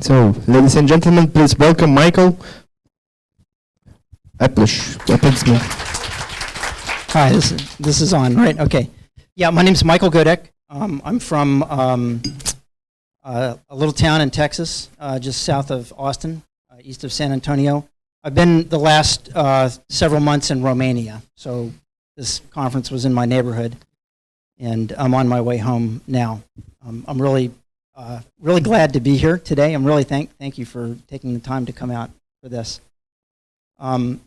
So, ladies and gentlemen, please welcome Michael. Applaudissements. Hi, this is on, right? Okay. Yeah, my name's Michael Godesk. I'm from a little town in Texas, just south of Austin, east of San Antonio. I've been the last several months in Romania, so this conference was in my neighborhood, and I'm on my way home now. I'm really glad to be here today. I'm really thank you for taking the time to come out for this. I'm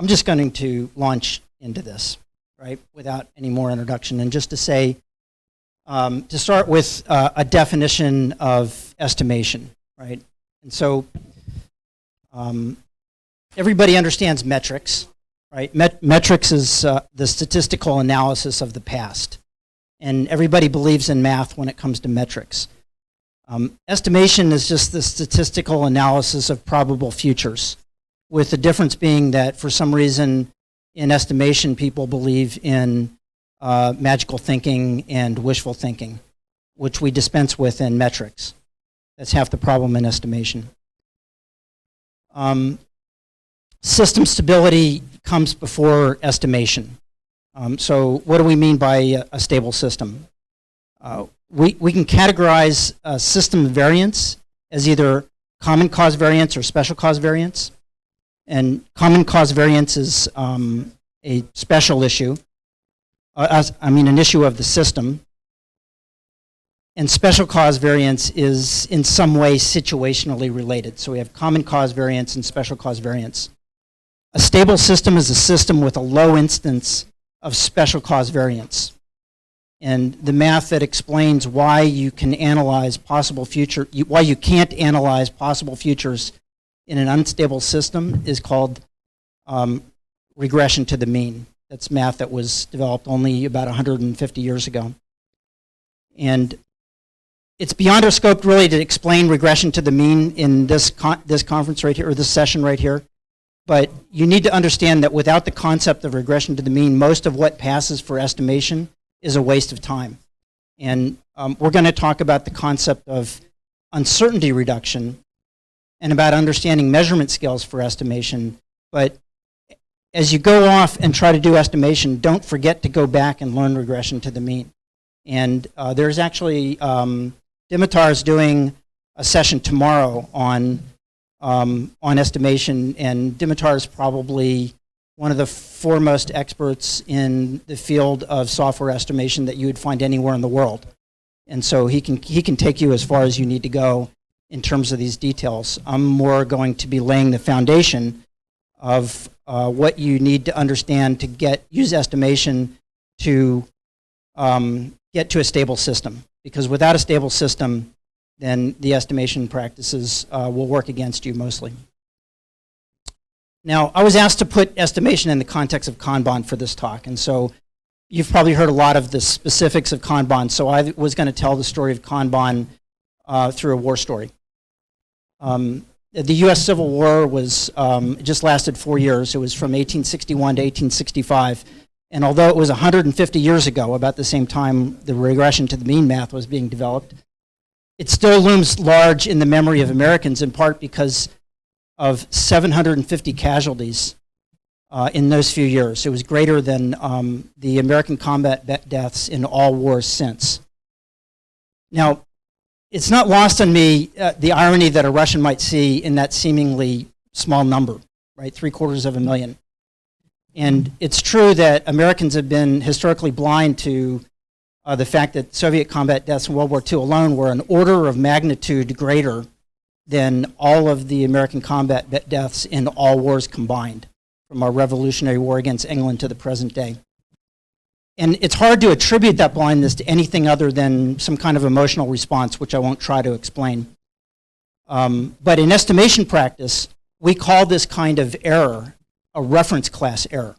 just going to launch into this, right, without any more introduction, and just to say, to start with a definition of estimation, right? And so everybody understands metrics, right? Metrics is the statistical analysis of the past, and everybody believes in math when it comes to metrics. Estimation is just the statistical analysis of probable futures, with the difference being that for some reason in estimation people believe in magical thinking and wishful thinking, which we dispense with in metrics. That's half the problem in estimation. System stability comes before estimation. So what do we mean by a stable system? We can categorize system variance as either common cause variance or special cause variance. And common cause variance is a special issue. An issue of the system. And special cause variance is in some way situationally related. So we have common cause variance and special cause variance. A stable system is a system with a low instance of special cause variance. And the math that explains why you can analyze why you can't analyze possible futures in an unstable system is called regression to the mean. That's math that was developed only about 150 years ago. And it's beyond our scope really to explain regression to the mean in this conference right here, or this session right here. But you need to understand that without the concept of regression to the mean, most of what passes for estimation is a waste of time. And we're going to talk about the concept of uncertainty reduction and about understanding measurement scales for estimation. But as you go off and try to do estimation, don't forget to go back and learn regression to the mean. And there's actually, Dimitar's doing a session tomorrow on estimation, and Dimitar is probably one of the foremost experts in the field of software estimation that you would find anywhere in the world. And so he can take you as far as you need to go in terms of these details. I'm more going to be laying the foundation of what you need to understand to use estimation to get to a stable system. Because without a stable system, then the estimation practices will work against you mostly. Now, I was asked to put estimation in the context of Kanban for this talk, and so you've probably heard a lot of the specifics of Kanban, so I was going to tell the story of Kanban through a war story. The US Civil War was just lasted 4 years. It was from 1861 to 1865. And although it was 150 years ago, about the same time the regression to the mean math was being developed, it still looms large in the memory of Americans, in part because of 750 casualties in those few years. It was greater than the American combat deaths in all wars since. Now, it's not lost on me the irony that a Russian might see in that seemingly small number, right? 750,000. And it's true that Americans have been historically blind to the fact that Soviet combat deaths in World War II alone were an order of magnitude greater than all of the American combat deaths in all wars combined, from our Revolutionary War against England to the present day. And it's hard to attribute that blindness to anything other than some kind of emotional response, which I won't try to explain. But in estimation practice, we call this kind of error a reference class error,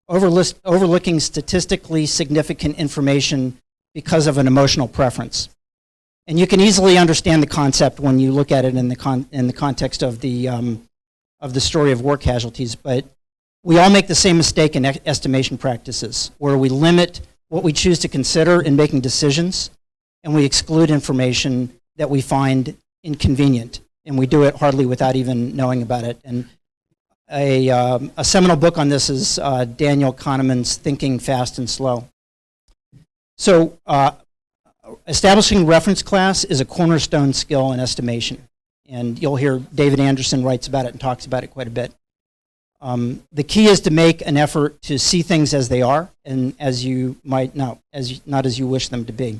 overlooking statistically significant information because of an emotional preference. And you can easily understand the concept when you look at it in the context of the story of war casualties, but we all make the same mistake in estimation practices, where we limit what we choose to consider in making decisions, and we exclude information that we find inconvenient, and we do it hardly without even knowing about it. And a seminal book on this is Daniel Kahneman's Thinking Fast and Slow. So establishing reference class is a cornerstone skill in estimation. And you'll hear David Anderson writes about it and talks about it quite a bit. The key is to make an effort to see things as they are and as you might know, not as you wish them to be.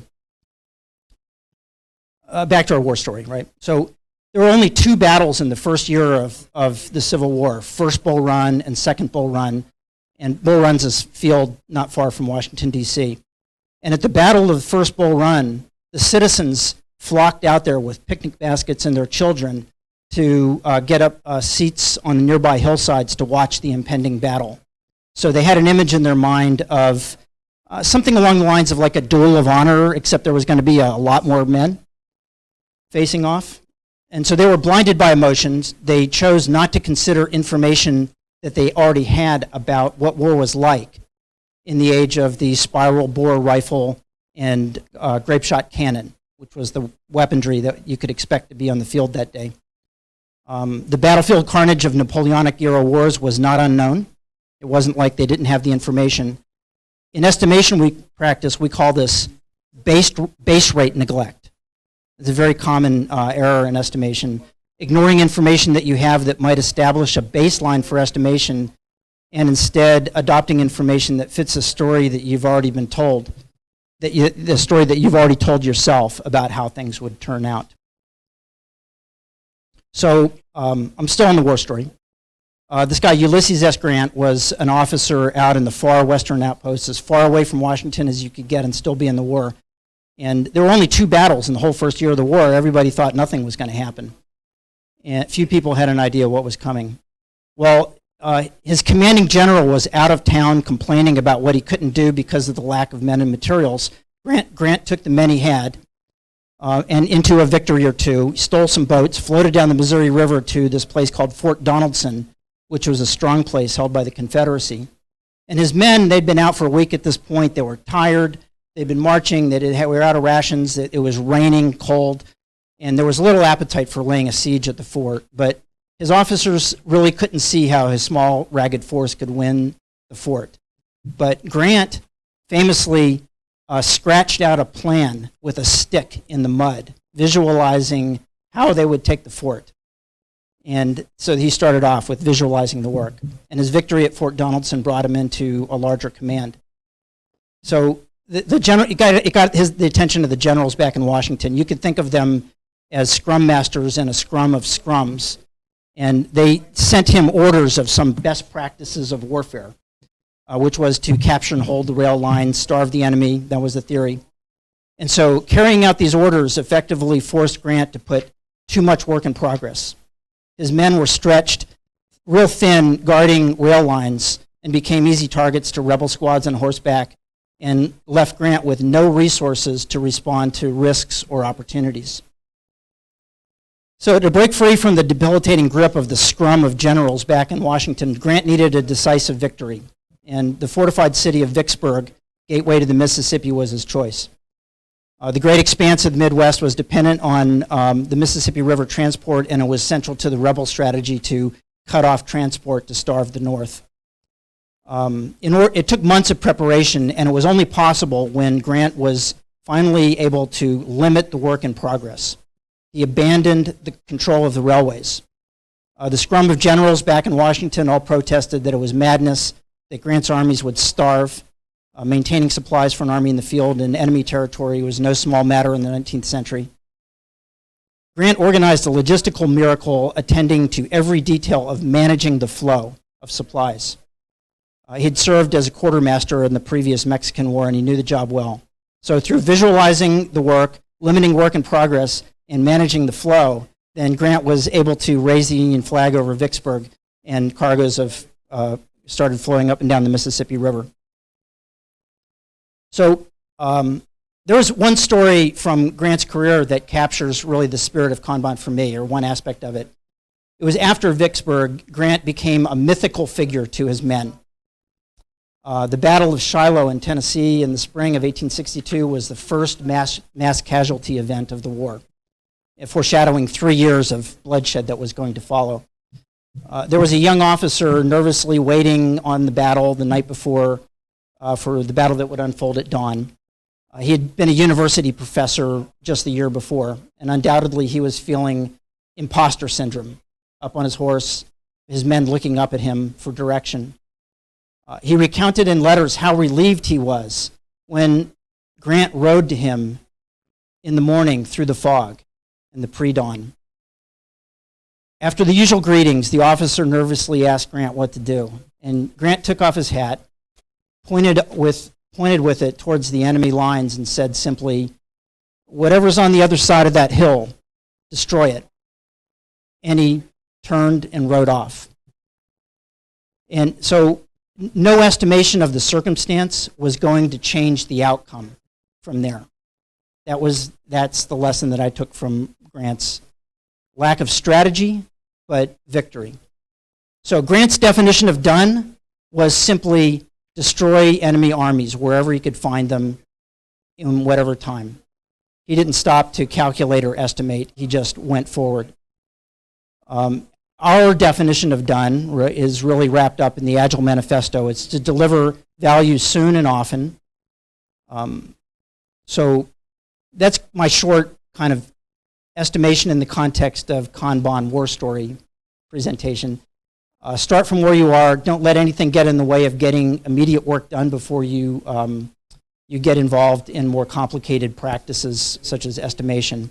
Back to our war story, right? So there were only 2 battles in the first year of the Civil War, First Bull Run and Second Bull Run. And Bull Run's a field not far from Washington, D.C. And at the Battle of the First Bull Run, the citizens flocked out there with picnic baskets and their children to get up seats on the nearby hillsides to watch the impending battle. So they had an image in their mind of something along the lines of like a duel of honor, except there was going to be a lot more men facing off. And so they were blinded by emotions. They chose not to consider information that they already had about what war was like in the age of the spiral bore rifle and grape shot cannon, which was the weaponry that you could expect to be on the field that day. The battlefield carnage of Napoleonic era wars was not unknown. It wasn't like they didn't have the information. In estimation we call this base rate neglect. It's a very common error in estimation. Ignoring information that you have that might establish a baseline for estimation and instead adopting information that fits a story that you've already been told, the story that you've already told yourself about how things would turn out. So I'm still on the war story. This guy, Ulysses S. Grant, was an officer out in the far western outposts, as far away from Washington as you could get and still be in the war. And there were only 2 battles in the whole first year of the war. Everybody thought nothing was going to happen. And few people had an idea what was coming. Well, his commanding general was out of town complaining about what he couldn't do because of the lack of men and materials. Grant took the men he had and into a victory or two, stole some boats, floated down the Missouri River to this place called Fort Donaldson, which was a strong place held by the Confederacy. And his men, they'd been out for a week at this point. They were tired. They'd been marching. They were out of rations. It was raining, cold, and there was little appetite for laying a siege at the fort. But his officers really couldn't see how his small, ragged force could win the fort. But Grant famously scratched out a plan with a stick in the mud, visualizing how they would take the fort. And so he started off with visualizing the work. And his victory at Fort Donaldson brought him into a larger command. So the general, it got the attention of the generals back in Washington. You could think of them as scrum masters in a scrum of scrums. And they sent him orders of some best practices of warfare, which was to capture and hold the rail lines, starve the enemy. That was the theory. And so carrying out these orders effectively forced Grant to put too much work in progress. His men were stretched real thin guarding rail lines and became easy targets to rebel squads on horseback and left Grant with no resources to respond to risks or opportunities. So to break free from the debilitating grip of the scrum of generals back in Washington, Grant needed a decisive victory. And the fortified city of Vicksburg, gateway to the Mississippi, was his choice. The great expanse of the Midwest was dependent on the Mississippi River transport, and it was central to the rebel strategy to cut off transport to starve the North. It took months of preparation, and it was only possible when Grant was finally able to limit the work in progress. He abandoned the control of the railways. The scrum of generals back in Washington all protested that it was madness, that Grant's armies would starve. Maintaining supplies for an army in the field in enemy territory was no small matter in the 19th century. Grant organized a logistical miracle attending to every detail of managing the flow of supplies. He'd served as a quartermaster in the previous Mexican War, and he knew the job well. So through visualizing the work, limiting work in progress, and managing the flow, then Grant was able to raise the Union flag over Vicksburg, and cargoes started flowing up and down the Mississippi River. So there was one story from Grant's career that captures really the spirit of Kanban for me, or one aspect of it. It was after Vicksburg, Grant became a mythical figure to his men. The Battle of Shiloh in Tennessee in the spring of 1862 was the first mass casualty event of the war. foreshadowing 3 years of bloodshed that was going to follow. There was a young officer nervously waiting on the battle the night before for the battle that would unfold at dawn. He had been a university professor just the year before, and undoubtedly he was feeling imposter syndrome up on his horse, his men looking up at him for direction. He recounted in letters how relieved he was when Grant rode to him in the morning through the fog in the pre-dawn. After the usual greetings, the officer nervously asked Grant what to do, and Grant took off his hat, pointed with it towards the enemy lines and said simply, "Whatever's on the other side of that hill, destroy it." And he turned and rode off. And so no estimation of the circumstance was going to change the outcome from there. That's the lesson that I took from Grant's lack of strategy, but victory. So Grant's definition of done was simply destroy enemy armies wherever he could find them in whatever time. He didn't stop to calculate or estimate, he just went forward. Our definition of done is really wrapped up in the Agile Manifesto. It's to deliver value soon and often. So that's my short kind of estimation in the context of Kanban war story presentation. Start from where you are. Don't let anything get in the way of getting immediate work done before you get involved in more complicated practices such as estimation.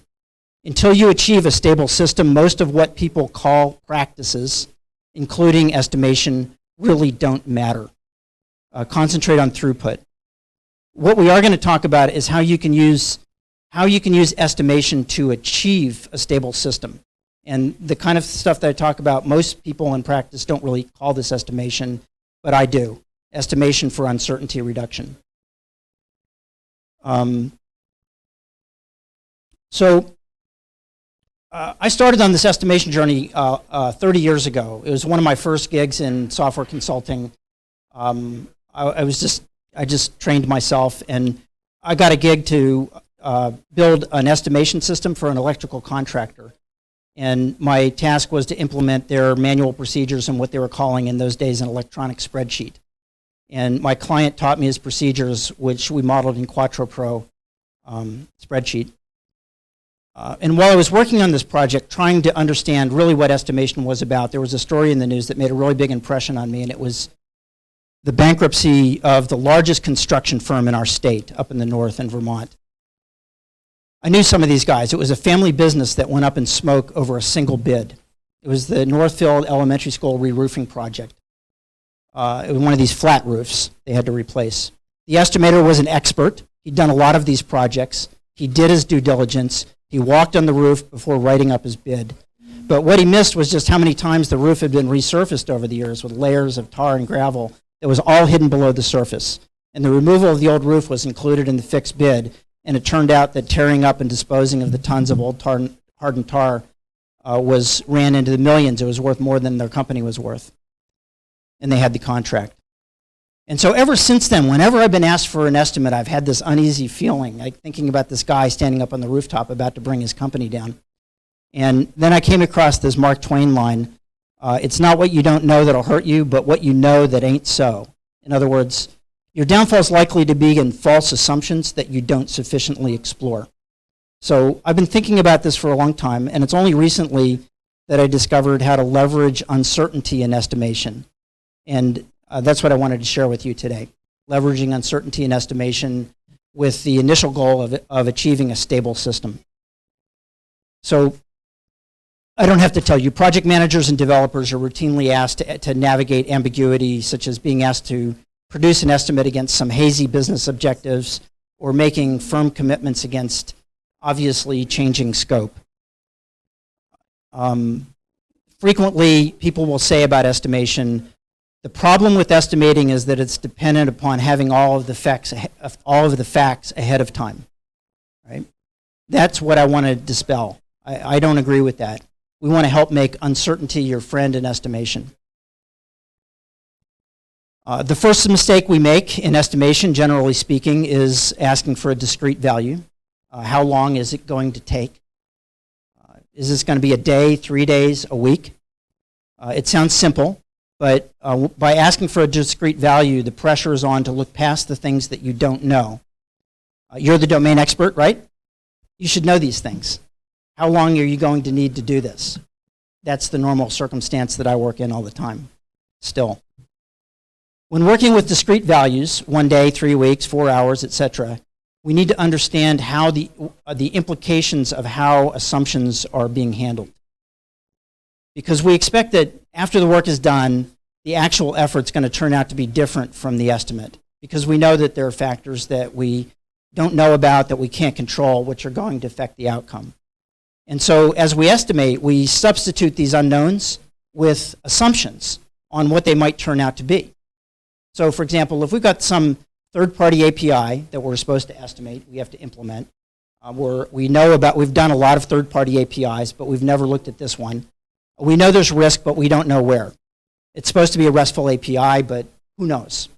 Until you achieve a stable system, most of what people call practices, including estimation, really don't matter. Concentrate on throughput. What we are going to talk about is how you can use estimation to achieve a stable system. And the kind of stuff that I talk about, most people in practice don't really call this estimation, but I do. Estimation for uncertainty reduction. I started on this estimation journey 30 years ago. It was one of my first gigs in software consulting. I just trained myself, and I got a gig to build an estimation system for an electrical contractor. And my task was to implement their manual procedures and what they were calling in those days an electronic spreadsheet. And my client taught me his procedures, which we modeled in Quattro Pro spreadsheet. And while I was working on this project, trying to understand really what estimation was about, there was a story in the news that made a really big impression on me, and it was the bankruptcy of the largest construction firm in our state, up in the north in Vermont. I knew some of these guys. It was a family business that went up in smoke over a single bid. It was the Northfield Elementary School re-roofing project. It was one of these flat roofs they had to replace. The estimator was an expert. He'd done a lot of these projects. He did his due diligence. He walked on the roof before writing up his bid. But what he missed was just how many times the roof had been resurfaced over the years with layers of tar and gravel that was all hidden below the surface. And the removal of the old roof was included in the fixed bid. And it turned out that tearing up and disposing of the tons of old hardened tar ran into the millions. It was worth more than their company was worth. And they had the contract. And so ever since then, whenever I've been asked for an estimate, I've had this uneasy feeling, like thinking about this guy standing up on the rooftop about to bring his company down. And then I came across this Mark Twain line, it's not what you don't know that'll hurt you, but what you know that ain't so. In other words, your downfall is likely to be in false assumptions that you don't sufficiently explore. So I've been thinking about this for a long time, and it's only recently that I discovered how to leverage uncertainty in estimation. And that's what I wanted to share with you today, leveraging uncertainty in estimation with the initial goal of achieving a stable system. So I don't have to tell you, project managers and developers are routinely asked to navigate ambiguity, such as being asked to produce an estimate against some hazy business objectives or making firm commitments against obviously changing scope. Frequently, people will say about estimation, the problem with estimating is that it's dependent upon having all of the facts ahead of time. Right? That's what I want to dispel. I don't agree with that. We want to help make uncertainty your friend in estimation. The first mistake we make in estimation, generally speaking, is asking for a discrete value. How long is it going to take? Is this going to be a day, 3 days, a week? It sounds simple, but by asking for a discrete value, the pressure is on to look past the things that you don't know. You're the domain expert, right? You should know these things. How long are you going to need to do this? That's the normal circumstance that I work in all the time, still. When working with discrete values, 1 day, 3 weeks, 4 hours, etc., we need to understand how the implications of how assumptions are being handled. Because we expect that after the work is done, the actual effort's going to turn out to be different from the estimate, because we know that there are factors that we don't know about, that we can't control, which are going to affect the outcome. And so as we estimate, we substitute these unknowns with assumptions on what they might turn out to be. So for example, if we've got some third-party API that we're supposed to estimate, we have to implement. We've done a lot of third-party APIs, but we've never looked at this one. We know there's risk, but we don't know where. It's supposed to be a RESTful API, but who knows?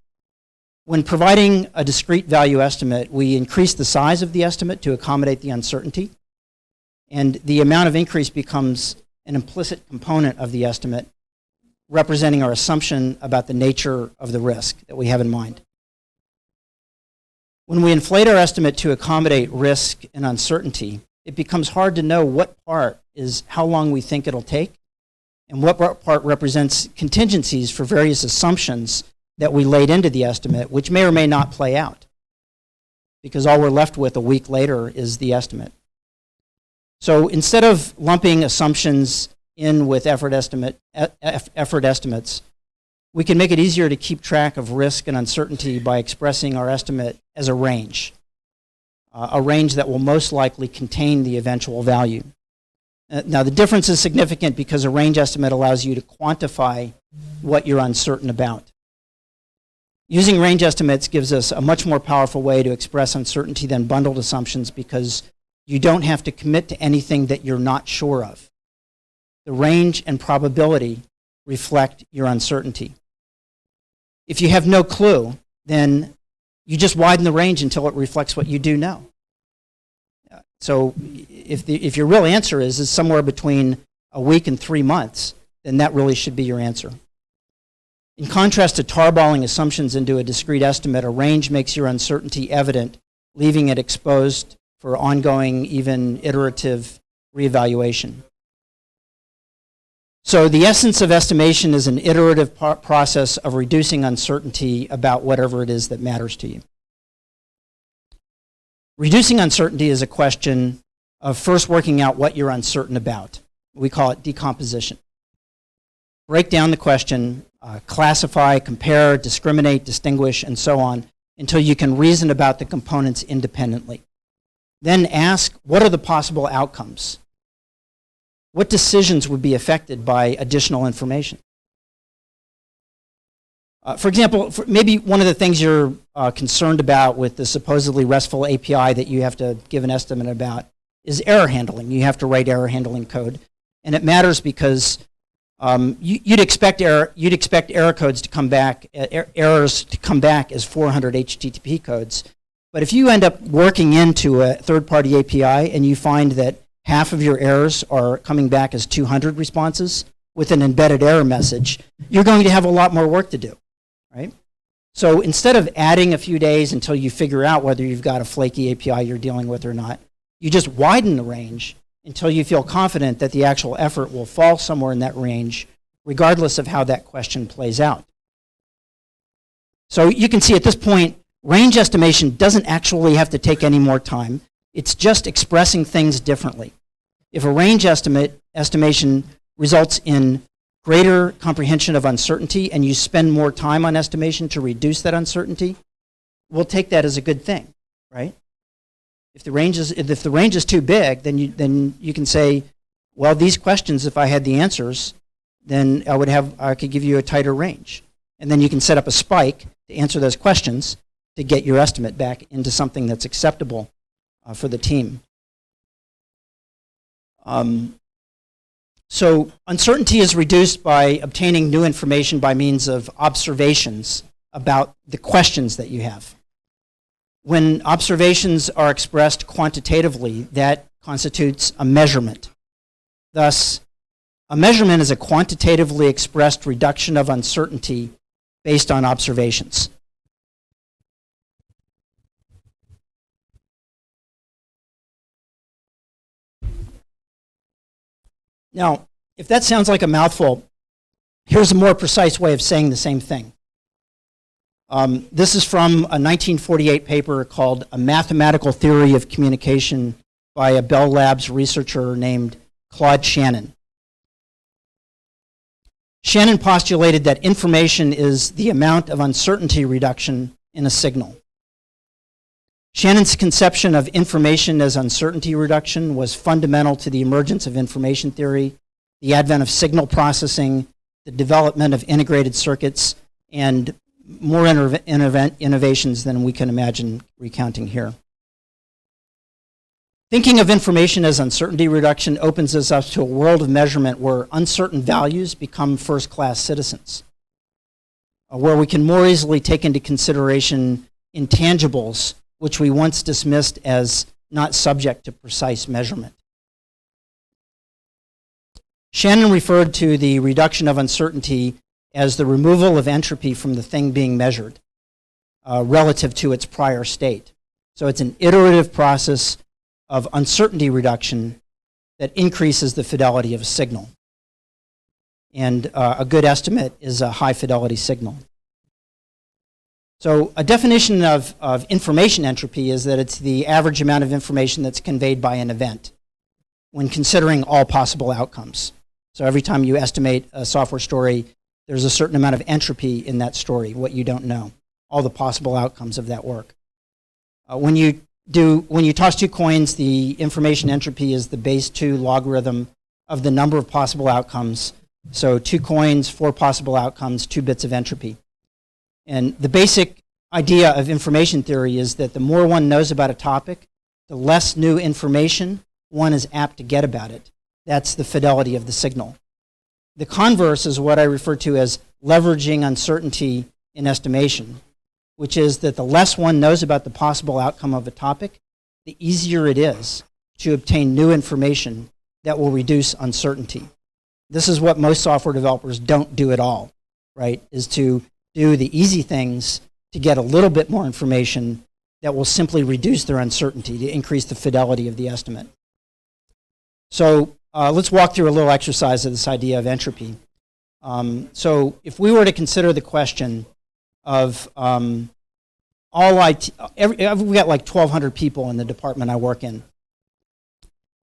When providing a discrete value estimate, we increase the size of the estimate to accommodate the uncertainty, and the amount of increase becomes an implicit component of the estimate, representing our assumption about the nature of the risk that we have in mind. When we inflate our estimate to accommodate risk and uncertainty, it becomes hard to know what part is how long we think it'll take, and what part represents contingencies for various assumptions that we laid into the estimate, which may or may not play out, because all we're left with a week later is the estimate. So instead of lumping assumptions in with effort estimates, we can make it easier to keep track of risk and uncertainty by expressing our estimate as a range that will most likely contain the eventual value. Now the difference is significant because a range estimate allows you to quantify what you're uncertain about. Using range estimates gives us a much more powerful way to express uncertainty than bundled assumptions, because you don't have to commit to anything that you're not sure of. The range and probability reflect your uncertainty. If you have no clue, then you just widen the range until it reflects what you do know. So if your real answer is somewhere between a week and 3 months, then that really should be your answer. In contrast to tarballing assumptions into a discrete estimate, a range makes your uncertainty evident, leaving it exposed for ongoing, even iterative reevaluation. So the essence of estimation is an iterative process of reducing uncertainty about whatever it is that matters to you. Reducing uncertainty is a question of first working out what you're uncertain about. We call it decomposition. Break down the question, classify, compare, discriminate, distinguish, and so on, until you can reason about the components independently. Then ask, what are the possible outcomes? What decisions would be affected by additional information? For example, maybe one of the things you're concerned about with the supposedly RESTful API that you have to give an estimate about is error handling. You have to write error handling code. And it matters because you'd expect error codes to come back, errors to come back as 400 HTTP codes. But if you end up working into a third-party API and you find that half of your errors are coming back as 200 responses with an embedded error message, you're going to have a lot more work to do, right? So instead of adding a few days until you figure out whether you've got a flaky API you're dealing with or not, you just widen the range until you feel confident that the actual effort will fall somewhere in that range, regardless of how that question plays out. So you can see at this point, range estimation doesn't actually have to take any more time. It's just expressing things differently. If a range estimation results in greater comprehension of uncertainty and you spend more time on estimation to reduce that uncertainty, we'll take that as a good thing, right? If the range is too big, then you can say, well, these questions, if I had the answers, then I could give you a tighter range. And then you can set up a spike to answer those questions to get your estimate back into something that's acceptable for the team. So uncertainty is reduced by obtaining new information by means of observations about the questions that you have. When observations are expressed quantitatively, that constitutes a measurement. Thus, a measurement is a quantitatively expressed reduction of uncertainty based on observations. Now, if that sounds like a mouthful, here's a more precise way of saying the same thing. This is from a 1948 paper called A Mathematical Theory of Communication by a Bell Labs researcher named Claude Shannon. Shannon postulated that information is the amount of uncertainty reduction in a signal. Shannon's conception of information as uncertainty reduction was fundamental to the emergence of information theory, the advent of signal processing, the development of integrated circuits, and more innovations than we can imagine recounting here. Thinking of information as uncertainty reduction opens us up to a world of measurement where uncertain values become first-class citizens, where we can more easily take into consideration intangibles which we once dismissed as not subject to precise measurement. Shannon referred to the reduction of uncertainty as the removal of entropy from the thing being measured relative to its prior state. So it's an iterative process of uncertainty reduction that increases the fidelity of a signal. And a good estimate is a high fidelity signal. So a definition of information entropy is that it's the average amount of information that's conveyed by an event when considering all possible outcomes. So every time you estimate a software story, there's a certain amount of entropy in that story, what you don't know, all the possible outcomes of that work. When you toss two coins, the information entropy is the base 2 logarithm of the number of possible outcomes. So 2 coins, 4 possible outcomes, 2 bits of entropy. And the basic idea of information theory is that the more one knows about a topic, the less new information one is apt to get about it. That's the fidelity of the signal. The converse is what I refer to as leveraging uncertainty in estimation, which is that the less one knows about the possible outcome of a topic, the easier it is to obtain new information that will reduce uncertainty. This is what most software developers don't do at all, right? Is to do the easy things to get a little bit more information that will simply reduce their uncertainty to increase the fidelity of the estimate. So let's walk through a little exercise of this idea of entropy. So if we were to consider the question of we got like 1,200 people in the department I work in.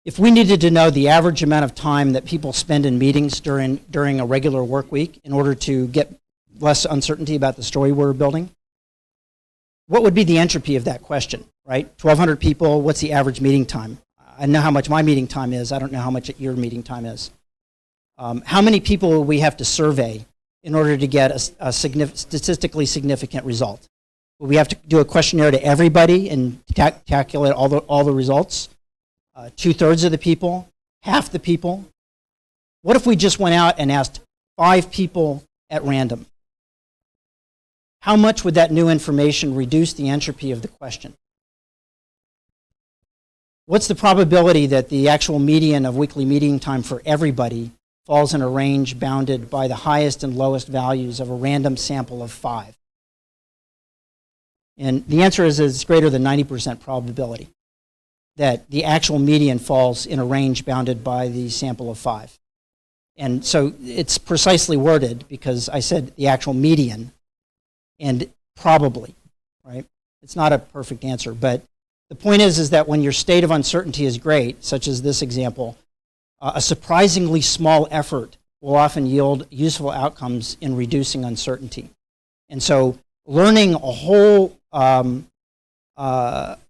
If we needed to know the average amount of time that people spend in meetings during a regular work week in order to get less uncertainty about the story we're building, what would be the entropy of that question, right? 1,200 people, what's the average meeting time? I know how much my meeting time is. I don't know how much your meeting time is. How many people will we have to survey in order to get a statistically significant result? Will we have to do a questionnaire to everybody and calculate all the results? 2/3 of the people? Half the people? What if we just went out and asked 5 people at random? How much would that new information reduce the entropy of the question? What's the probability that the actual median of weekly meeting time for everybody falls in a range bounded by the highest and lowest values of a random sample of 5? And the answer is it's greater than 90% probability that the actual median falls in a range bounded by the sample of 5. And so it's precisely worded because I said the actual median and probably, right? It's not a perfect answer, but the point is that when your state of uncertainty is great, such as this example, a surprisingly small effort will often yield useful outcomes in reducing uncertainty. And so learning a whole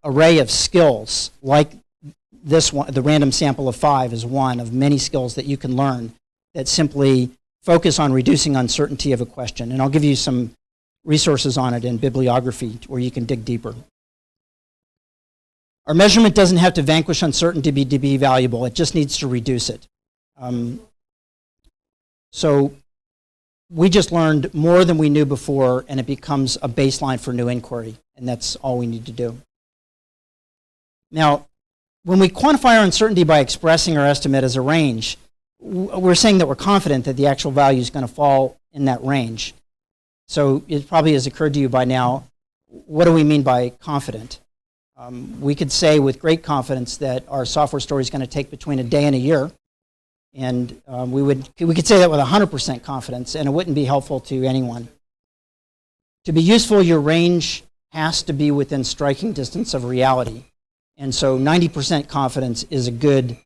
array of skills like this one, the random sample of 5 is one of many skills that you can learn that simply focus on reducing uncertainty of a question. And I'll give you some resources on it in bibliography where you can dig deeper. Our measurement doesn't have to vanquish uncertainty to be valuable. It just needs to reduce it. So we just learned more than we knew before, and it becomes a baseline for new inquiry, and that's all we need to do. Now, when we quantify our uncertainty by expressing our estimate as a range, we're saying that we're confident that the actual value is going to fall in that range. So it probably has occurred to you by now, what do we mean by confident? We could say with great confidence that our software story is going to take between a day and a year. And we could say that with 100% confidence, and it wouldn't be helpful to anyone. To be useful, your range has to be within striking distance of reality. And so 90% confidence is a good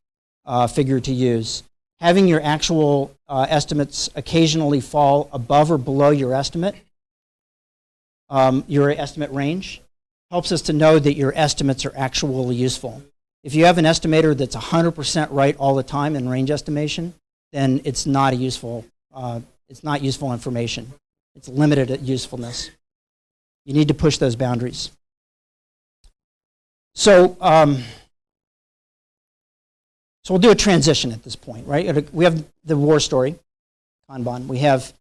figure to use. Having your actual estimates occasionally fall above or below your estimate range, helps us to know that your estimates are actually useful. If you have an estimator that's 100% right all the time in range estimation, then it's not useful information. It's limited at usefulness. You need to push those boundaries. So, so we'll do a transition at this point, right? We have the war story, Kanban. We have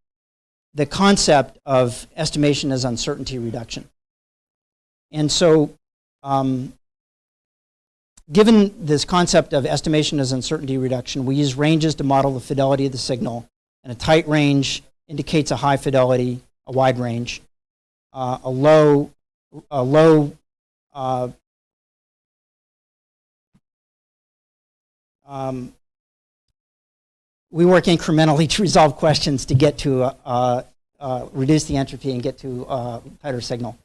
the concept of estimation as uncertainty reduction. And so, given this concept of estimation as uncertainty reduction, we use ranges to model the fidelity of the signal. And a tight range indicates a high fidelity, a wide range. We work incrementally to resolve questions to get to reduce the entropy and get to a tighter signal.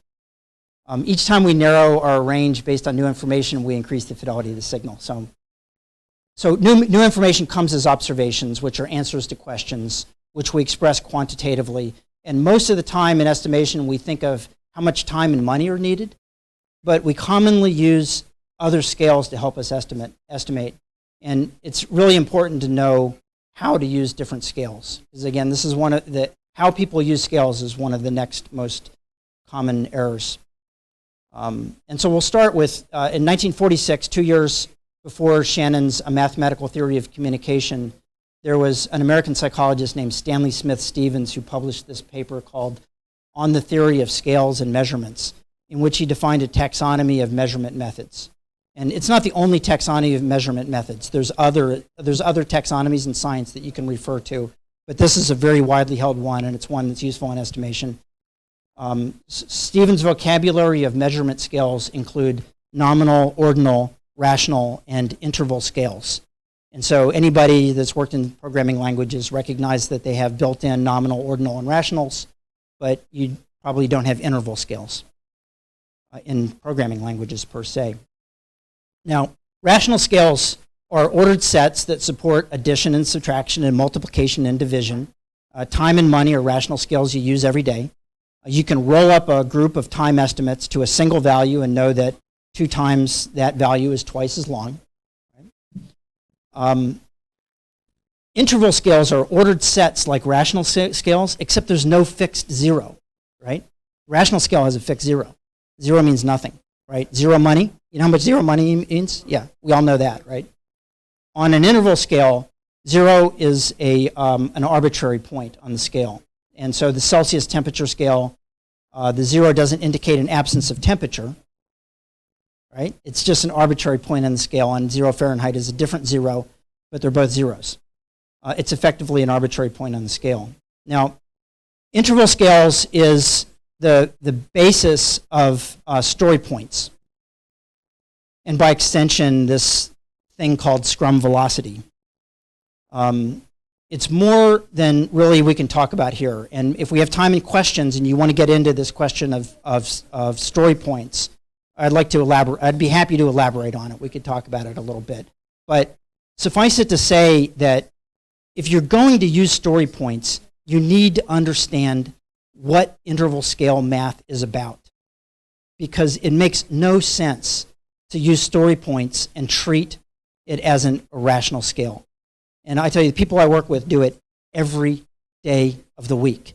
Each time we narrow our range based on new information, we increase the fidelity of the signal. So new information comes as observations, which are answers to questions, which we express quantitatively. And most of the time in estimation, we think of how much time and money are needed, but we commonly use other scales to help us estimate. And it's really important to know how to use different scales. Because again, this is how people use scales is one of the next most common errors. And so we'll start with, in 1946, 2 years before Shannon's A Mathematical Theory of Communication, there was an American psychologist named Stanley Smith Stevens who published this paper called On the Theory of Scales and Measurements, in which he defined a taxonomy of measurement methods. And it's not the only taxonomy of measurement methods. There's other taxonomies in science that you can refer to, but this is a very widely held one, and it's one that's useful in estimation. Stevens' vocabulary of measurement scales include nominal, ordinal, rational, and interval scales. And so anybody that's worked in programming languages recognize that they have built-in nominal, ordinal, and rationals, but you probably don't have interval scales in programming languages per se. Now, rational scales are ordered sets that support addition and subtraction and multiplication and division. Time and money are rational scales you use every day. You can roll up a group of time estimates to a single value and know that 2 times that value is twice as long. Right? Interval scales are ordered sets like rational scales, except there's no fixed zero, right? Rational scale has a fixed zero. Zero means nothing, right? Zero money, you know how much zero money means? Yeah, we all know that, right? On an interval scale, zero is an arbitrary point on the scale. And so the Celsius temperature scale, the zero doesn't indicate an absence of temperature, right? It's just an arbitrary point on the scale, and 0 Fahrenheit is a different zero, but they're both zeros. It's effectively an arbitrary point on the scale. Now, interval scales is the basis of story points, and by extension, this thing called scrum velocity. It's more than really we can talk about here. And if we have time and questions and you want to get into this question of story points, I'd be happy to elaborate on it. We could talk about it a little bit. But suffice it to say that if you're going to use story points, you need to understand what interval scale math is about. Because it makes no sense to use story points and treat it as an irrational scale. And I tell you, the people I work with do it every day of the week.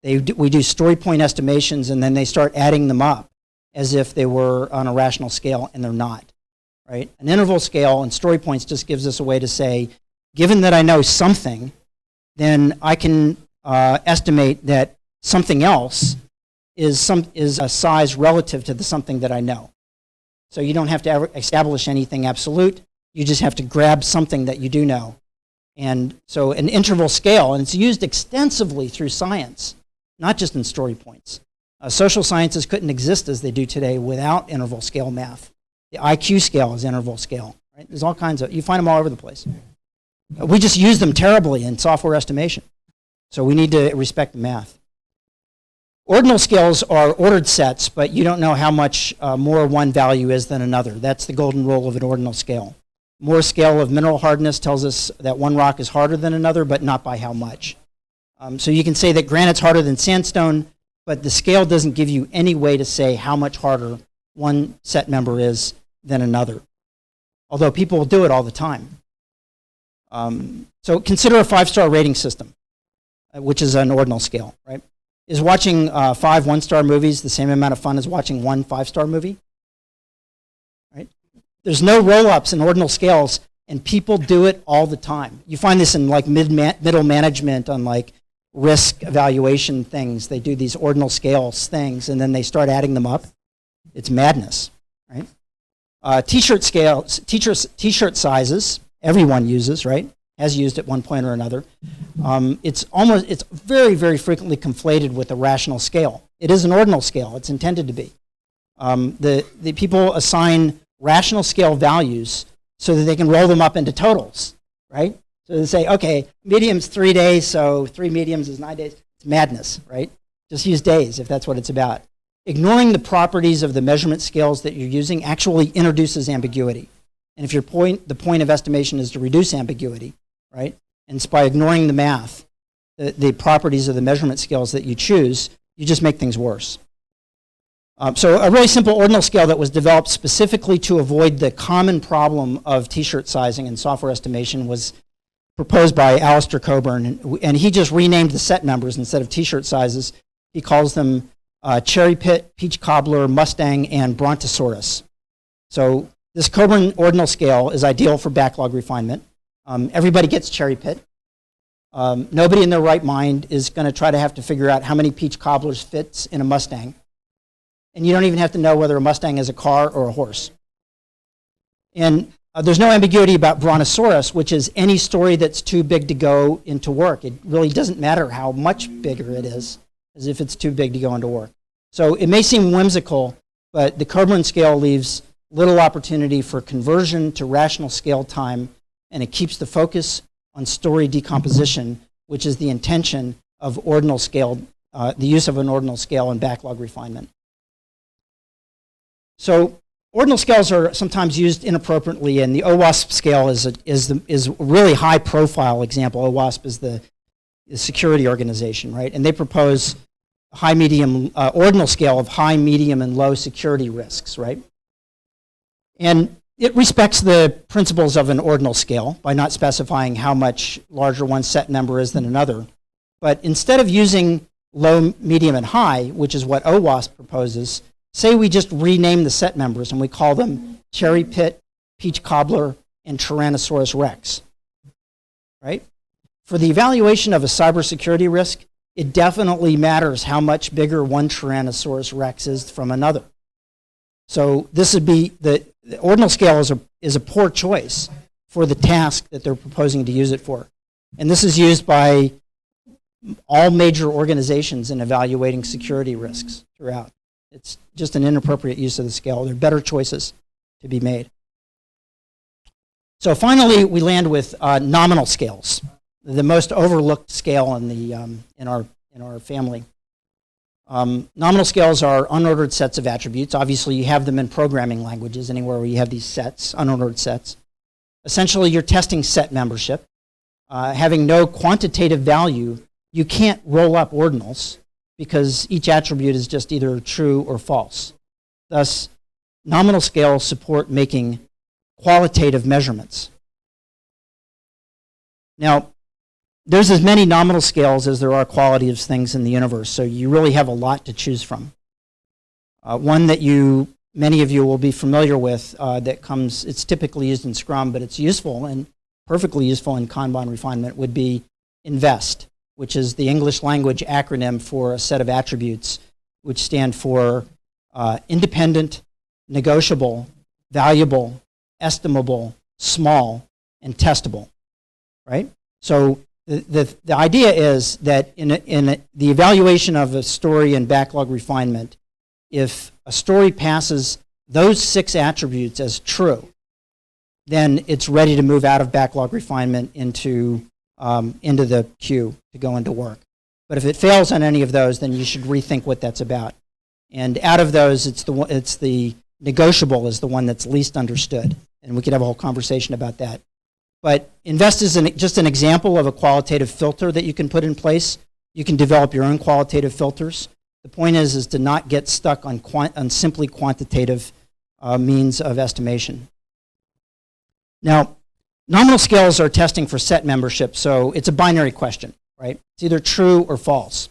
We do story point estimations, and then they start adding them up as if they were on a rational scale, and they're not, right? An interval scale and story points just gives us a way to say, given that I know something, then I can estimate that something else is a size relative to the something that I know. So you don't have to ever establish anything absolute. You just have to grab something that you do know. And so an interval scale, and it's used extensively through science, not just in story points. Social sciences couldn't exist as they do today without interval scale math. The IQ scale is interval scale, right? There's all kinds of, you find them all over the place. We just use them terribly in software estimation. So we need to respect the math. Ordinal scales are ordered sets, but you don't know how much more one value is than another. That's the golden rule of an ordinal scale. Mohs scale of mineral hardness tells us that one rock is harder than another, but not by how much. So you can say that granite's harder than sandstone, but the scale doesn't give you any way to say how much harder one set member is than another. Although people will do it all the time. So consider a 5-star rating system, which is an ordinal scale, right? Is watching 5 1-star movies the same amount of fun as watching 1 5-star movie? Right? There's no roll-ups in ordinal scales, and people do it all the time. You find this in like middle management on like risk evaluation things. They do these ordinal scales things, and then they start adding them up. It's madness, right? T-shirt scales, T-shirt sizes, everyone uses, right? Has used at one point or another. It's very, very frequently conflated with a rational scale. It is an ordinal scale. It's intended to be. The people assign rational scale values so that they can roll them up into totals, right? So they say, okay, medium's 3 days, so 3 mediums is 9 days. It's madness, right? Just use days if that's what it's about. Ignoring the properties of the measurement scales that you're using actually introduces ambiguity. And if the point of estimation is to reduce ambiguity, right? And it's by ignoring the math, the properties of the measurement scales that you choose, you just make things worse. So a really simple ordinal scale that was developed specifically to avoid the common problem of T-shirt sizing and software estimation was proposed by Alistair Cockburn, and he just renamed the set numbers instead of T-shirt sizes. He calls them Cherry Pit, Peach Cobbler, Mustang, and Brontosaurus. So this Cockburn ordinal scale is ideal for backlog refinement. Everybody gets Cherry Pit. Nobody in their right mind is going to try to have to figure out how many Peach Cobblers fits in a Mustang. And you don't even have to know whether a Mustang is a car or a horse. And there's no ambiguity about Brontosaurus, which is any story that's too big to go into work. It really doesn't matter how much bigger it is, as if it's too big to go into work. So it may seem whimsical, but the Cockburn scale leaves little opportunity for conversion to rational scale time, and it keeps the focus on story decomposition, which is the intention of ordinal scale, the use of an ordinal scale in backlog refinement. So ordinal scales are sometimes used inappropriately, and the OWASP scale is a really high-profile example. OWASP is the security organization, right? And they propose a high-medium ordinal scale of high, medium, and low security risks, right? And it respects the principles of an ordinal scale by not specifying how much larger one set member is than another. But instead of using low, medium, and high, which is what OWASP proposes, say we just rename the set members and we call them Cherry Pit, Peach Cobbler, and Tyrannosaurus Rex, right? For the evaluation of a cybersecurity risk, it definitely matters how much bigger one Tyrannosaurus Rex is from another. So this would be, the ordinal scale is a poor choice for the task that they're proposing to use it for. And this is used by all major organizations in evaluating security risks throughout. It's just an inappropriate use of the scale. There are better choices to be made. So finally, we land with nominal scales, the most overlooked scale in our family. Nominal scales are unordered sets of attributes. Obviously, you have them in programming languages, anywhere where you have these sets, unordered sets. Essentially, you're testing set membership. Having no quantitative value, you can't roll up ordinals, because each attribute is just either true or false. Thus, nominal scales support making qualitative measurements. Now, there's as many nominal scales as there are qualitative things in the universe, so you really have a lot to choose from. One that many of you will be familiar with it's typically used in Scrum, but it's useful and perfectly useful in Kanban refinement, would be INVEST, which is the English language acronym for a set of attributes which stand for independent, negotiable, valuable, estimable, small, and testable, right? So the idea is that in the evaluation of a story and backlog refinement, if a story passes those 6 attributes as true, then it's ready to move out of backlog refinement into the queue to go into work. But if it fails on any of those, then you should rethink what that's about. And out of those, it's the negotiable is the one that's least understood, and we could have a whole conversation about that. But invest is just an example of a qualitative filter that you can put in place. You can develop your own qualitative filters. The point is to not get stuck on simply quantitative means of estimation. Now, nominal scales are testing for set membership, so it's a binary question, right? It's either true or false.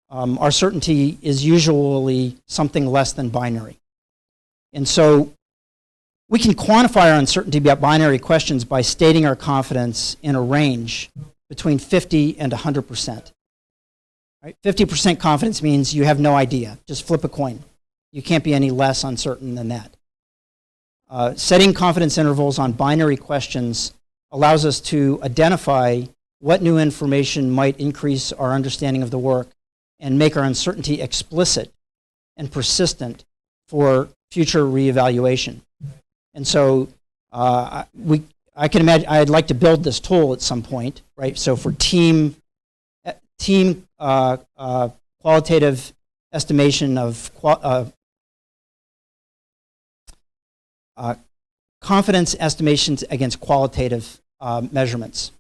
Our certainty is usually something less than binary. And so we can quantify our uncertainty about binary questions by stating our confidence in a range between 50 and 100%. Right? 50% confidence means you have no idea. Just flip a coin. You can't be any less uncertain than that. Setting confidence intervals on binary questions allows us to identify what new information might increase our understanding of the work and make our uncertainty explicit and persistent for future reevaluation. And so I can imagine, I'd like to build this tool at some point, right? So for team qualitative estimation of confidence estimations against qualitative measurements,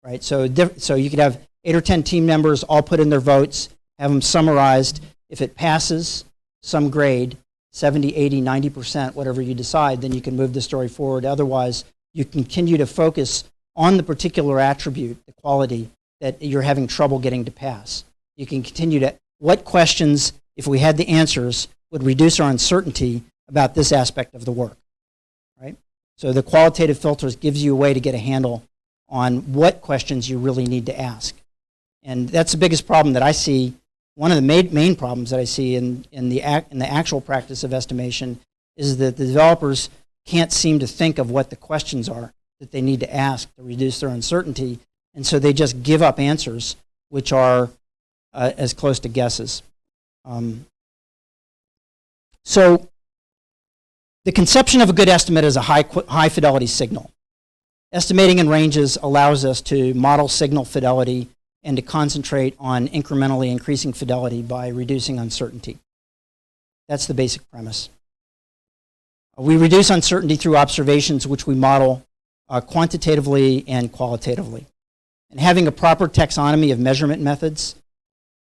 right? So you could have 8 or 10 team members all put in their votes, have them summarized. If it passes some grade, 70, 80, 90%, whatever you decide, then you can move the story forward. Otherwise, you continue to focus on the particular attribute, the quality, that you're having trouble getting to pass. You can continue to, what questions, if we had the answers, would reduce our uncertainty about this aspect of the work, right? So the qualitative filters gives you a way to get a handle on what questions you really need to ask. And that's the biggest problem that I see. One of the main problems that I see in the actual practice of estimation is that the developers can't seem to think of what the questions are that they need to ask to reduce their uncertainty, and so they just give up answers which are as close to guesses. So the conception of a good estimate is a high fidelity signal. Estimating in ranges allows us to model signal fidelity and to concentrate on incrementally increasing fidelity by reducing uncertainty. That's the basic premise. We reduce uncertainty through observations which we model quantitatively and qualitatively. And having a proper taxonomy of measurement methods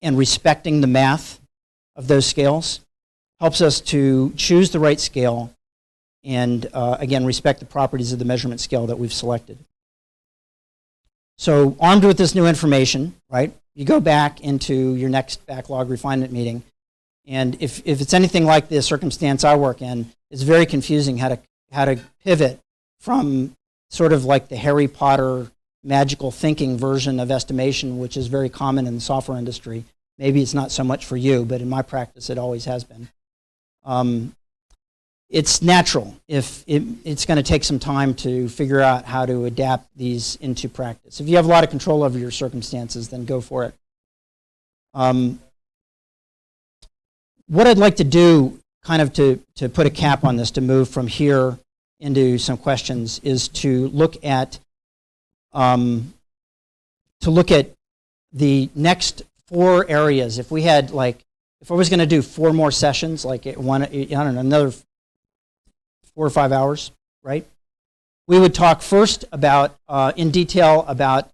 and respecting the math of those scales helps us to choose the right scale and, again, respect the properties of the measurement scale that we've selected. So armed with this new information, right, you go back into your next backlog refinement meeting, and if it's anything like the circumstance I work in, it's very confusing how to pivot from sort of like the Harry Potter magical thinking version of estimation, which is very common in the software industry. Maybe it's not so much for you, but in my practice it always has been. It's natural. It's going to take some time to figure out how to adapt these into practice. If you have a lot of control over your circumstances, then go for it. What I'd like to do, kind of to put a cap on this, to move from here into some questions, is to look at the next 4 areas. If we had if I was going to do 4 more sessions, I don't know, another 4 or 5 hours, right? We would talk first about, in detail, about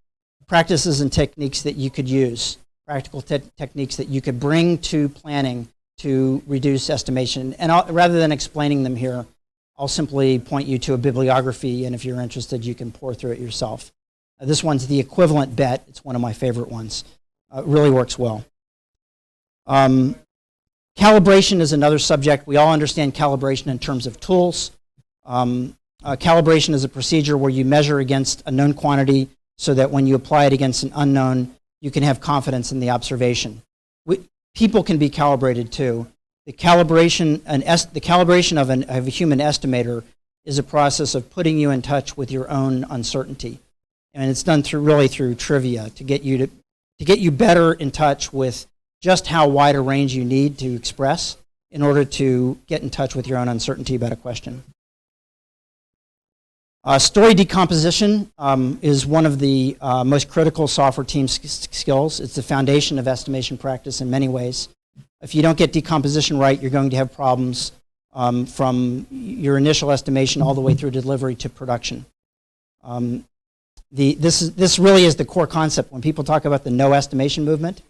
practices and techniques that you could use, practical techniques that you could bring to planning to reduce estimation. And rather than explaining them here, I'll simply point you to a bibliography, and if you're interested, you can pour through it yourself. This one's the equivalent bet. It's one of my favorite ones. It really works well. Calibration is another subject. We all understand calibration in terms of tools. Calibration is a procedure where you measure against a known quantity so that when you apply it against an unknown, you can have confidence in the observation. People can be calibrated too. The calibration, the calibration of a human estimator is a process of putting you in touch with your own uncertainty. And it's done really through trivia to get you better in touch with just how wide a range you need to express in order to get in touch with your own uncertainty about a question. Story decomposition is one of the most critical software team skills. It's the foundation of estimation practice in many ways. If you don't get decomposition right, you're going to have problems from your initial estimation all the way through delivery to production. This really is the core concept when people talk about the no estimation movement,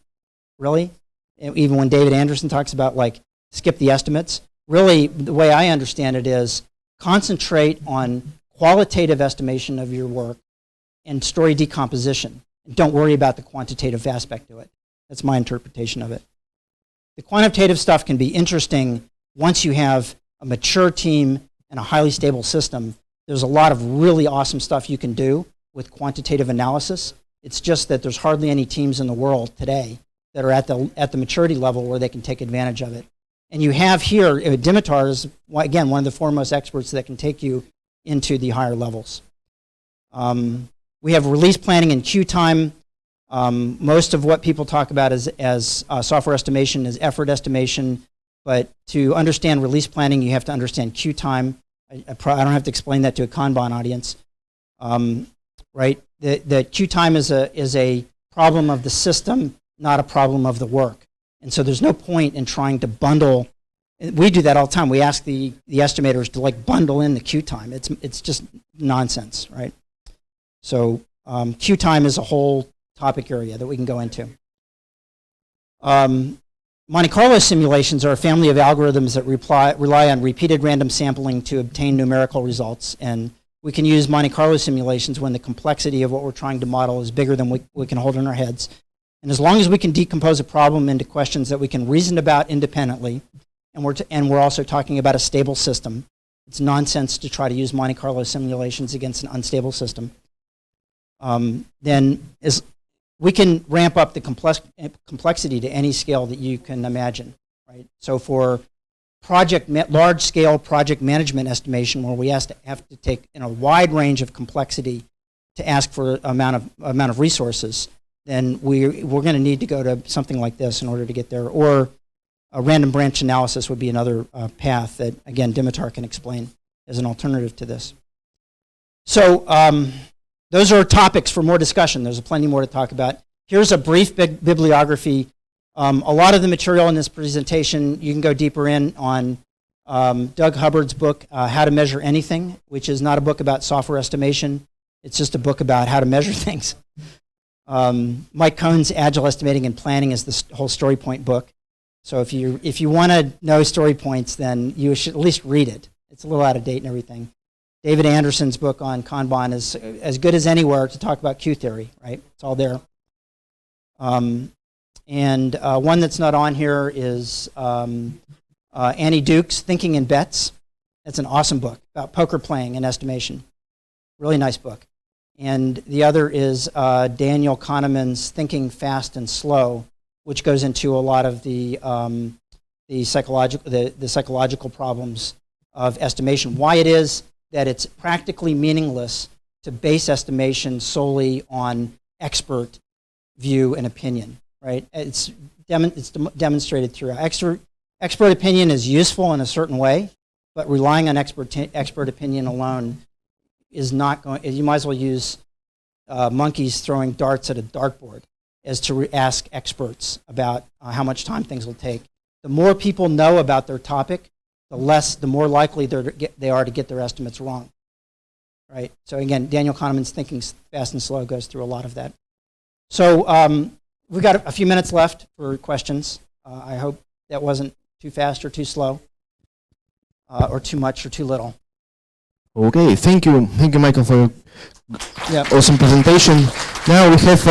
really. Even when David Anderson talks about like skip the estimates, really the way I understand it is concentrate on qualitative estimation of your work and story decomposition. And don't worry about the quantitative aspect to it. That's my interpretation of it. The quantitative stuff can be interesting once you have a mature team and a highly stable system. There's a lot of really awesome stuff you can do with quantitative analysis. It's just that there's hardly any teams in the world today that are at the maturity level where they can take advantage of it. And you have here, Dimitar is, again, one of the foremost experts that can take you into the higher levels. We have release planning and queue time. Most of what people talk about as software estimation is effort estimation, but to understand release planning, you have to understand queue time. I don't have to explain that to a Kanban audience, right? The queue time is a problem of the system, not a problem of the work. And so there's no point in trying to bundle. We do that all the time. We ask the estimators to like bundle in the queue time. It's just nonsense, right? So queue time is a whole topic area that we can go into. Monte Carlo simulations are a family of algorithms that rely on repeated random sampling to obtain numerical results. And we can use Monte Carlo simulations when the complexity of what we're trying to model is bigger than we can hold in our heads. And as long as we can decompose a problem into questions that we can reason about independently, and we're also talking about a stable system, it's nonsense to try to use Monte Carlo simulations against an unstable system, then we can ramp up the complexity to any scale that you can imagine, right? So for large-scale project management estimation, where we have to take in a wide range of complexity to ask for amount of resources, then we're going to need to go to something like this in order to get there. Or a random branch analysis would be another path that, again, Dimitar can explain as an alternative to this. So those are topics for more discussion. There's plenty more to talk about. Here's a brief bibliography. A lot of the material in this presentation, you can go deeper in on Doug Hubbard's book, How to Measure Anything, which is not a book about software estimation. It's just a book about how to measure things. Mike Cohn's Agile Estimating and Planning is the whole story point book. So if you want to know story points, then you should at least read it. It's a little out of date and everything. David Anderson's book on Kanban is as good as anywhere to talk about Q theory, right? It's all there. And one that's not on here is Annie Duke's Thinking in Bets. That's an awesome book about poker playing and estimation. Really nice book. And the other is Daniel Kahneman's Thinking Fast and Slow, which goes into a lot of the psychological problems of estimation. Why it is that it's practically meaningless to base estimation solely on expert view and opinion, right? It's demonstrated throughout. Expert opinion is useful in a certain way, but relying on expert opinion alone is not going. You might as well use monkeys throwing darts at a dartboard as to ask experts about how much time things will take. The more people know about their topic, the more likely they are to get their estimates wrong, right? So again, Daniel Kahneman's Thinking Fast and Slow goes through a lot of that. So we've got a few minutes left for questions. I hope that wasn't too fast or too slow, or too much or too little. Okay, thank you, Michael, for your awesome presentation. Now we have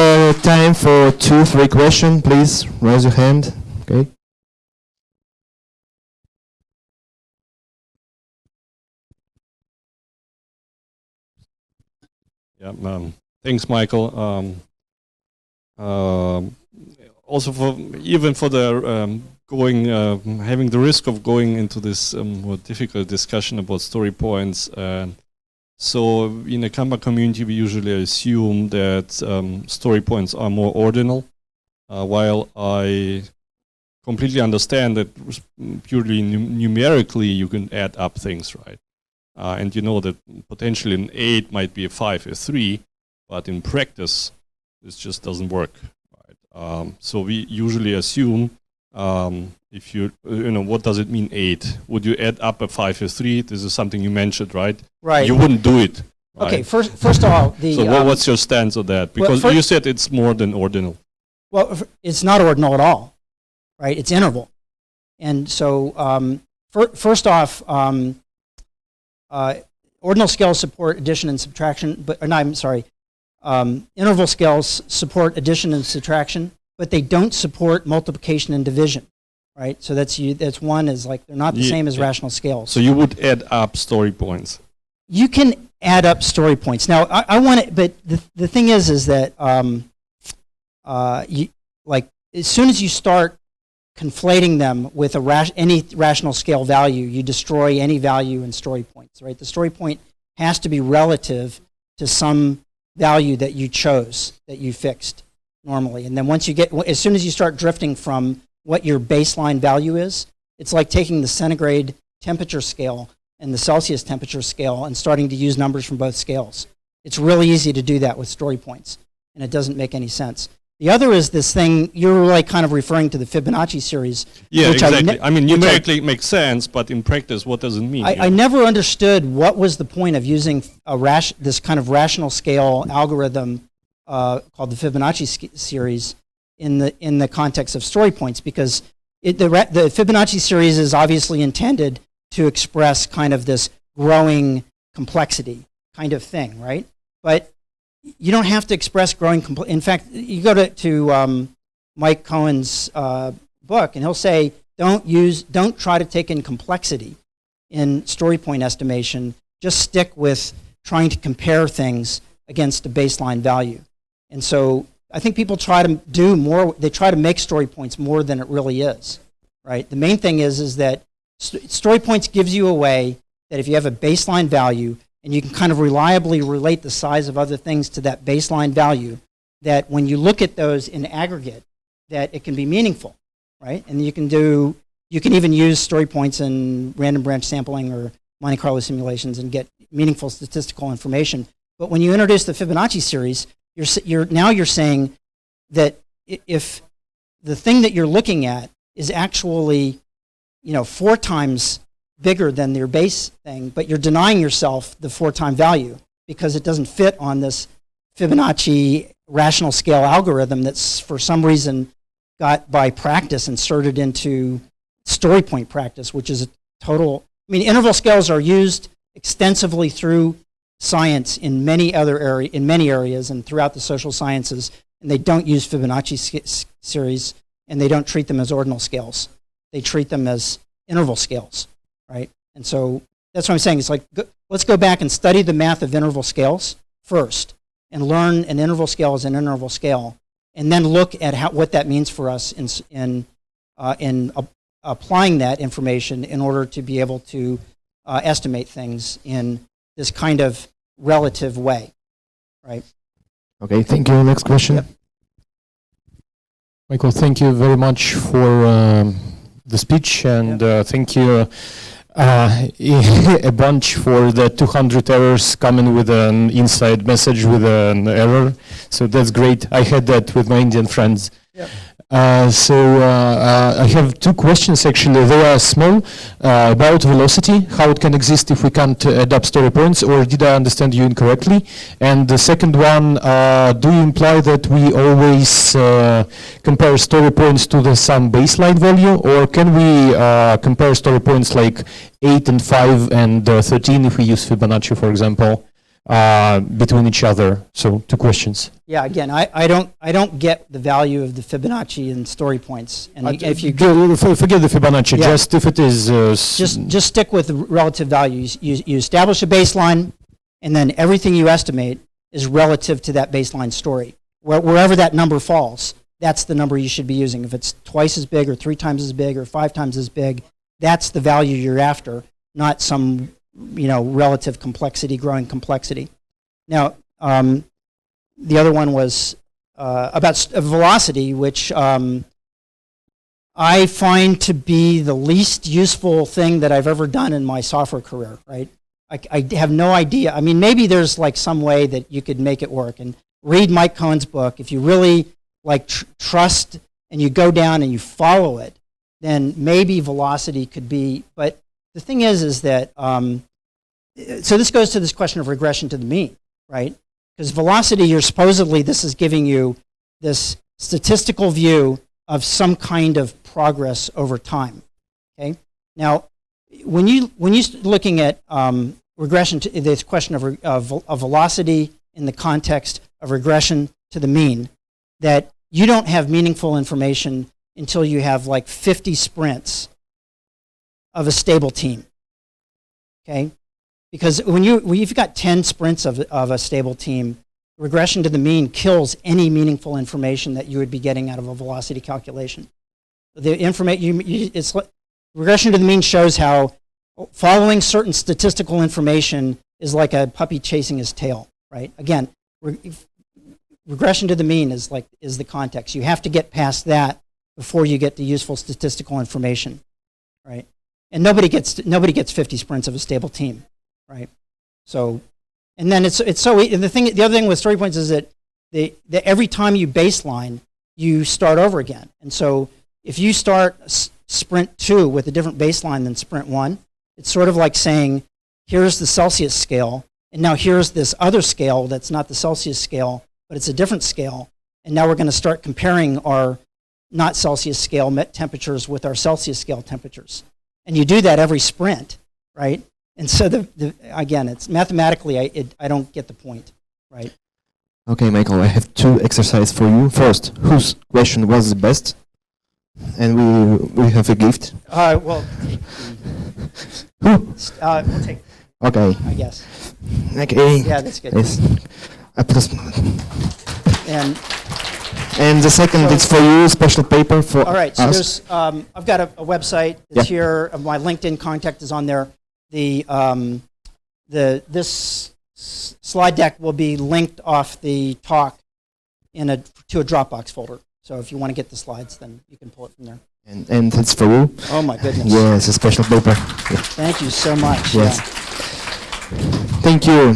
time for 2-3 questions. Please raise your hand. Okay. Yeah. Thanks, Michael. Also, even for the going, having the risk of going into this more difficult discussion about story points. So in the Kanban community, we usually assume that story points are more ordinal, while I completely understand that purely numerically you can add up things, right? And you know that potentially an 8 might be a 5, a 3, but in practice, this just doesn't work, right? So we usually assume if you know, what does it mean 8? Would you add up a 5, a 3? This is something you mentioned, right? Right. You wouldn't do it. Right? Okay, first of all, the... So what's your stance on that? Because you said it's more than ordinal. Well, it's not ordinal at all, right? It's interval. And so first off, ordinal scales support addition and subtraction, but no, I'm sorry. Interval scales support addition and subtraction, but they don't support multiplication and division, right? So that's one is like they're not the same as rational scales. So you would add up story points. You can add up story points. Now I want it, but the thing is that you, like as soon as you start conflating them with any rational scale value, you destroy any value in story points, right? The story point has to be relative to some value that you chose, that you fixed normally. And then once you get, as soon as you start drifting from what your baseline value is, it's like taking the centigrade temperature scale and the Celsius temperature scale and starting to use numbers from both scales. It's really easy to do that with story points, and it doesn't make any sense. The other is this thing, you're like kind of referring to the Fibonacci series. Yeah, exactly. I mean, numerically it makes sense, but in practice, what does it mean? I never understood what was the point of using this kind of rational scale algorithm called the Fibonacci series in the context of story points, because the Fibonacci series is obviously intended to express kind of this growing complexity kind of thing, right? But you don't have to express growing complexity. In fact, you go to Mike Cohen's book, and he'll say, don't try to take in complexity in story point estimation. Just stick with trying to compare things against a baseline value. And so I think people try to do more. They try to make story points more than it really is, right? The main thing is that story points gives you a way that if you have a baseline value, and you can kind of reliably relate the size of other things to that baseline value, that when you look at those in aggregate, that it can be meaningful, right? And you can even use story points in random branch sampling or Monte Carlo simulations and get meaningful statistical information. But when you introduce the Fibonacci series, you're saying that if the thing that you're looking at is actually, 4 times bigger than their base thing, but you're denying yourself the 4-time value because it doesn't fit on this Fibonacci rational scale algorithm that's for some reason got by practice inserted into story point practice, which is a total, interval scales are used extensively through science in many areas and throughout the social sciences, and they don't use Fibonacci series, and they don't treat them as ordinal scales. They treat them as interval scales. Right? And so that's what I'm saying. It's like, let's go back and study the math of interval scales first and learn an interval scale as an interval scale, and then look at what that means for us in applying that information in order to be able to estimate things in this kind of relative way. Right? Okay, thank you. Next question. Yep. Michael, thank you very much for the speech, and thank you a bunch for the 200 errors coming with an inside message with an error. So that's great. I had that with my Indian friends. Yep. I have 2 questions actually. They are small, about velocity, how it can exist if we can't add up story points, or did I understand you incorrectly? And the second one, do you imply that we always compare story points to some baseline value, or can we compare story points like 8 and 5 and 13 if we use Fibonacci, for example? Between each other. So 2 questions. Yeah, again, I don't get the value of the Fibonacci in story points. And if you forget the Fibonacci, just if it is just stick with the relative values. You establish a baseline, and then everything you estimate is relative to that baseline story. Wherever that number falls, that's the number you should be using. If it's twice as big or 3 times as big or 5 times as big, that's the value you're after, not some relative complexity, growing complexity. Now, the other one was about velocity, which I find to be the least useful thing that I've ever done in my software career, right? I have no idea. I mean, maybe there's like some way that you could make it work. And read Mike Cohen's book. If you really like trust and you go down and you follow it, then maybe velocity could be. But the thing is that, so this goes to this question of regression to the mean, right? Because velocity, this is giving you this statistical view of some kind of progress over time, okay? Now, when you're looking at regression to this question of velocity in the context of regression to the mean, that you don't have meaningful information until you have like 50 sprints of a stable team, okay? Because when you've got 10 sprints of a stable team, regression to the mean kills any meaningful information that you would be getting out of a velocity calculation. Regression to the mean shows how following certain statistical information is like a puppy chasing his tail, right? Again, regression to the mean is the context. You have to get past that before you get the useful statistical information, right? And nobody gets 50 sprints of a stable team, right? So, and then the other thing with story points is that every time you baseline, you start over again. And so if you start sprint 2 with a different baseline than sprint 1, it's sort of like saying, here's the Celsius scale, and now here's this other scale that's not the Celsius scale, but it's a different scale. And now we're going to start comparing our not Celsius scale temperatures with our Celsius scale temperatures. And you do that every sprint, right? And so again, it's mathematically, I don't get the point, right? Okay, Michael, I have 2 exercises for you. First, whose question was the best? And we have a gift. Well, Who? We'll take. Okay. I guess. Okay. Yeah, that's good. Yes. And the second is for you, special paper for us. all right. So there's I've got a website that's here. My LinkedIn contact is on there. This slide deck will be linked off the talk to a Dropbox folder. So if you want to get the slides, then you can pull it from there. And it's for you. Oh my goodness. Yes, a special paper. Yeah. Thank you so much. Yes. Yeah. Thank you.